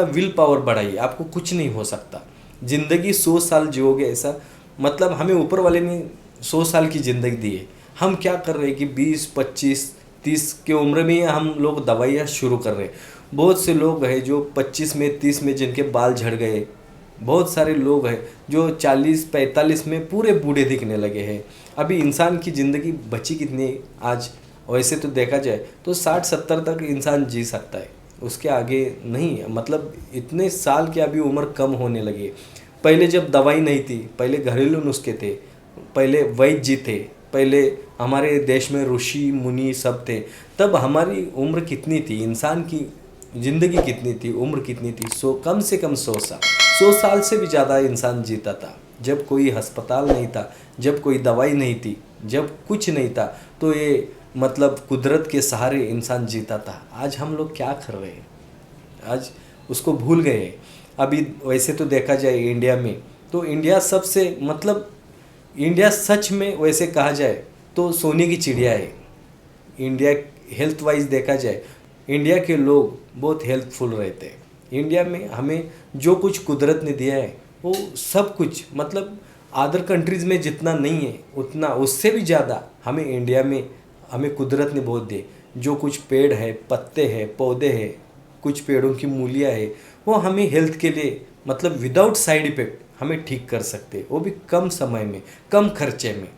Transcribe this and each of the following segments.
अपना will power बढ़ाइए, आपको कुछ नहीं हो सकता। ज़िंदगी 100 साल जियोगे ऐसा मतलब हमें ऊपर वाले ने 100 साल की ज़िंदगी दी है। हम क्या कर रहे हैं कि 20, 25, 30 की उम्र में हम लोग दवाइयाँ शुरू कर रहे हैं। बहुत से लोग हैं जो 25 में 30 में जिनके बाल झड़ गए। बहुत सारे लोग हैं जो 40-45 में पूरे बूढ़े दिखने लगे हैं। अभी इंसान की ज़िंदगी बची कितनी आज? वैसे तो देखा जाए तो 60-70 तक इंसान जी सकता है, उसके आगे नहीं। मतलब इतने साल की अभी उम्र कम होने लगी है। पहले जब दवाई नहीं थी, पहले घरेलू नुस्खे थे, पहले वैद्य जी थे, पहले हमारे देश में ऋषि मुनि सब थे, तब हमारी उम्र कितनी थी, इंसान की ज़िंदगी कितनी थी, उम्र कितनी थी? कम से कम 100 साल। 100 साल से भी ज़्यादा इंसान जीता था, जब कोई अस्पताल नहीं था, जब कोई दवाई नहीं थी, जब कुछ नहीं था। तो ये मतलब कुदरत के सहारे इंसान जीता था। आज हम लोग क्या कर रहे हैं? आज उसको भूल गए हैं। अभी वैसे तो देखा जाए इंडिया में, तो इंडिया सबसे मतलब इंडिया सच में वैसे कहा जाए तो सोने की चिड़िया है। इंडिया हेल्थ वाइज देखा जाए, इंडिया के लोग बहुत हेल्थफुल रहते हैं। इंडिया में हमें जो कुछ कुदरत ने दिया है वो सब कुछ मतलब अदर कंट्रीज़ में जितना नहीं है उतना उससे भी ज़्यादा हमें इंडिया में हमें कुदरत ने बहुत दिए। जो कुछ पेड़ है, पत्ते हैं, पौधे हैं, कुछ पेड़ों की मूलियाँ है, वो हमें हेल्थ के लिए मतलब विदाउट साइड इफ़ेक्ट हमें ठीक कर सकते हैं, वो भी कम समय में, कम खर्चे में।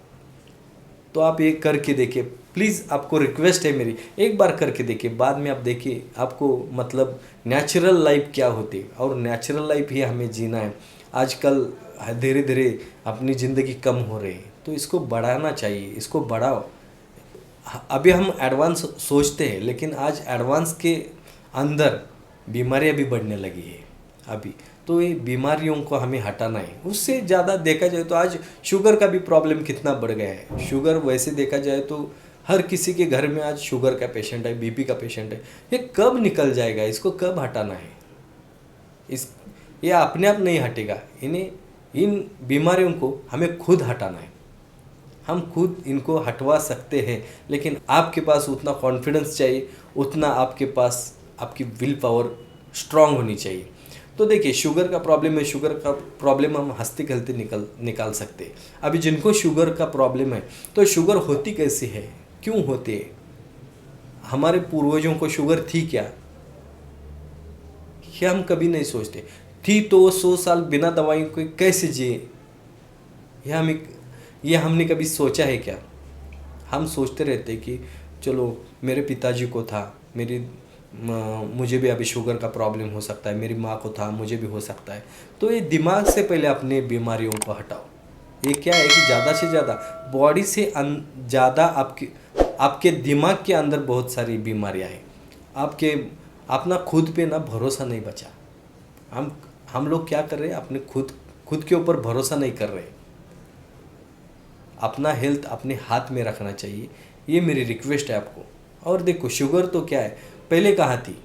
तो आप ये करके देखिए प्लीज़, आपको रिक्वेस्ट है मेरी, एक बार करके देखिए, बाद में आप देखिए आपको मतलब नेचुरल लाइफ क्या होती है। और नेचुरल लाइफ ही हमें जीना है। आजकल धीरे धीरे अपनी ज़िंदगी कम हो रही है, तो इसको बढ़ाना चाहिए, इसको बढ़ाओ। अभी हम एडवांस सोचते हैं, लेकिन आज एडवांस के अंदर बीमारियां भी बढ़ने लगी है अभी। तो ये बीमारियों को हमें हटाना है। उससे ज़्यादा देखा जाए तो आज शुगर का भी प्रॉब्लम कितना बढ़ गया है। शुगर वैसे देखा जाए तो हर किसी के घर में आज शुगर का पेशेंट है, बीपी का पेशेंट है। ये कब निकल जाएगा? इसको कब हटाना है? इस ये अपने आप नहीं हटेगा। इन बीमारियों को हमें खुद हटाना है। हम खुद इनको हटवा सकते हैं, लेकिन आपके पास उतना कॉन्फिडेंस चाहिए, उतना आपके पास आपकी विल पावर स्ट्रांग होनी चाहिए। तो देखिए शुगर का प्रॉब्लम है, शुगर का प्रॉब्लम हम हंसते खेलते निकाल सकते हैं। अभी जिनको शुगर का प्रॉब्लम है, तो शुगर होती कैसी है, क्यों होती है? हमारे पूर्वजों को शुगर थी क्या? ये हम कभी नहीं सोचते। थी तो 100 साल बिना दवाई के कैसे जिए? ये हमने कभी सोचा है क्या? हम सोचते रहते कि चलो मेरे पिताजी को था, मुझे भी अभी शुगर का प्रॉब्लम हो सकता है, मेरी माँ को था, मुझे भी हो सकता है। तो ये दिमाग से पहले अपने बीमारियों को हटाओ। ये क्या है कि ज़्यादा से ज़्यादा बॉडी से ज़्यादा आपके दिमाग के अंदर बहुत सारी बीमारियाँ हैं। अपना खुद पे ना भरोसा नहीं बचा। हम लोग क्या कर रहे हैं? अपने खुद के ऊपर भरोसा नहीं कर रहे। अपना हेल्थ अपने हाथ में रखना चाहिए, ये मेरी रिक्वेस्ट है आपको। और देखो शुगर तो क्या है, पहले कहाँ थी,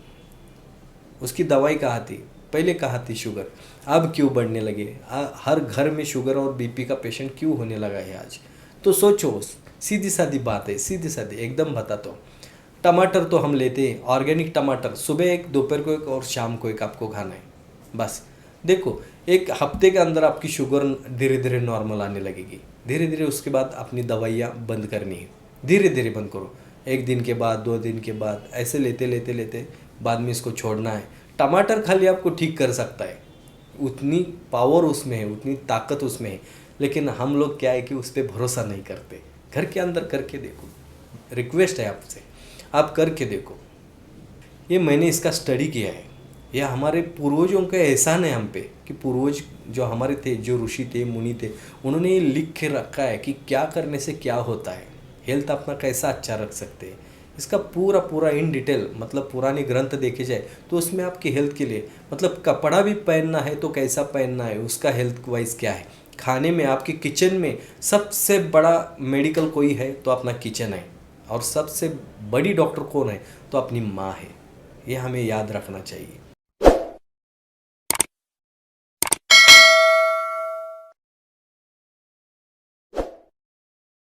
उसकी दवाई कहाँ थी, पहले कहाँ थी शुगर, अब क्यों बढ़ने लगे? हर घर में शुगर और बीपी का पेशेंट क्यों होने लगा है आज? तो सोचो, सीधी सादी बात है, सीधी सादी एकदम बताता हूँ। टमाटर तो हम लेते हैं, ऑर्गेनिक टमाटर, सुबह एक, दोपहर को एक और शाम को एक आपको खाना है बस। देखो एक हफ्ते के अंदर आपकी शुगर धीरे धीरे नॉर्मल आने लगेगी। धीरे धीरे उसके बाद अपनी दवाइयाँ बंद करनी है, धीरे धीरे बंद करो। 1 दिन के बाद, 2 दिन के बाद, ऐसे लेते लेते लेते बाद में इसको छोड़ना है। टमाटर खाली आपको ठीक कर सकता है, उतनी पावर उसमें है, उतनी ताकत उसमें है। लेकिन हम लोग क्या है कि उस पर भरोसा नहीं करते। घर के अंदर करके देखो, रिक्वेस्ट है आपसे, आप करके देखो। ये मैंने इसका स्टडी किया है। यह हमारे पूर्वजों का एहसान है हम पे कि पूर्वज जो हमारे थे, जो ऋषि थे, मुनि थे, उन्होंने ये लिख के रखा है कि क्या करने से क्या होता है, हेल्थ अपना कैसा अच्छा रख सकते हैं। इसका पूरा पूरा इन डिटेल मतलब पुराने ग्रंथ देखे जाए तो उसमें आपकी हेल्थ के लिए मतलब कपड़ा भी पहनना है तो कैसा पहनना है, उसका हेल्थ वाइज क्या है। खाने में, आपके किचन में सबसे बड़ा मेडिकल कोई है तो अपना किचन है, और सबसे बड़ी डॉक्टर कौन है तो अपनी माँ है। ये हमें याद रखना चाहिए।